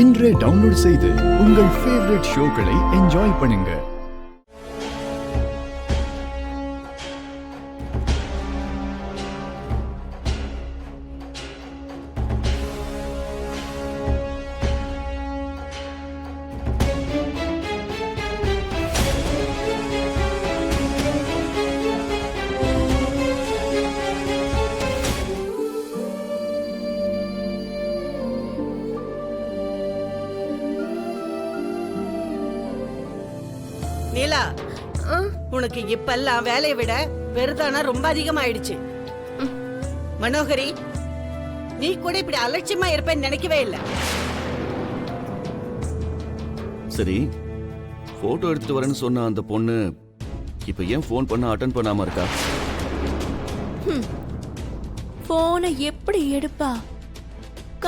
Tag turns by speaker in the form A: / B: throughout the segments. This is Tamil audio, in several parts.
A: இன்றே டவுன்லோட் செய்து உங்கள் ஃபேவரட் ஷோக்களை என்ஜாய் பண்ணுங்க.
B: நீலா, உனக்கு இப்பெல்லாம் வேலையை விட வெறுதானா ரொம்ப அதிகமாயிடுச்சு. மனோகரி, நீ கூட இப்படி அலட்சியமா இருப்பேன்னு நினைக்கவே இல்லை.
C: சரி, போட்டோ எடுத்துட்டு வரேன்னு சொன்ன அந்த பொண்ணு இப்ப ஏன் போன் பண்ண அட்டெண்ட் பண்ணாம இருக்கா?
D: போனை எப்படி எடுப்பா?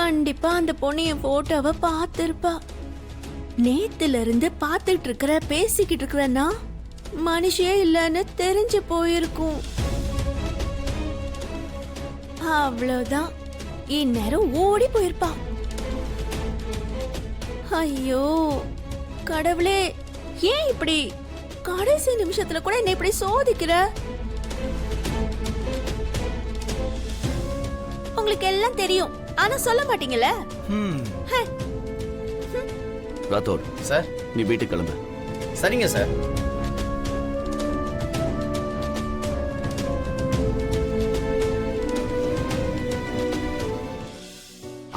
D: கண்டிப்பா அந்த பொண்ணு என் போட்டோவை பார்த்திருப்பா. நேத்துல இருந்து பார்த்துட்டு இருக்கிற பேசிக்கிட்டு இருக்கிறன்னா மனுஷே இல்லைன்னு தெரிஞ்சு போயிருக்கும். அவ்வளவுதான், இந்நேரம் ஓடி போயிருப்பா. ஐயோ கடவுளே, ஏன் இப்படி கடைசி நிமிஷத்துல கூட என்ன இப்படி சோதிக்கிற? உங்களுக்கு எல்லாம் தெரியும், ஆனா சொல்ல மாட்டீங்கல்ல.
C: ராத்தோர்
E: சார்,
C: நீ வீட்டுக்கு கிளம்பு.
E: சரிங்க சார்.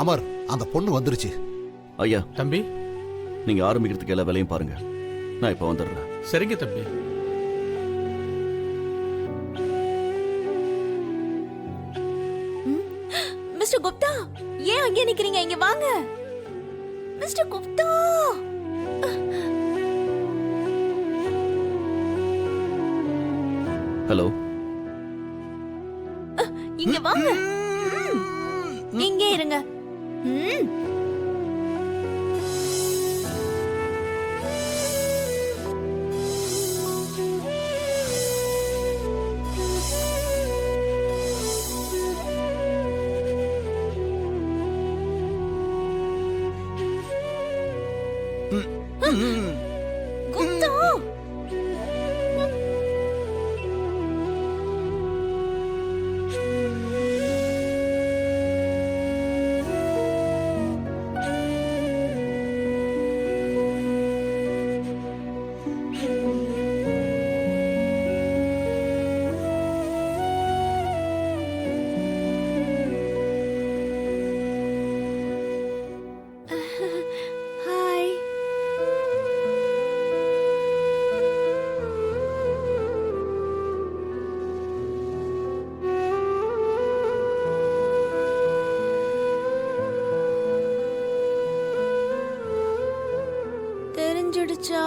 F: அமர், அந்த பொண்ணு வந்துருச்சு.
C: ஐயா
G: தம்பி,
C: நீங்க ஆரம்பிக்கிறதுக்கு எல்லா வேலையும் பாருங்க, நான் இப்ப வந்துடுறேன்.
G: சரிங்க தம்பி.
D: மிஸ்டர் குப்தா, ஏன் அங்கே நிக்கிறீங்க? இங்க வாங்க மிஸ்டர் குப்தா.
C: ஹலோ,
D: இங்க வாங்க. இங்கே இருங்க. குப்தா, ஹாய். தெரிஞ்சிடுச்சா?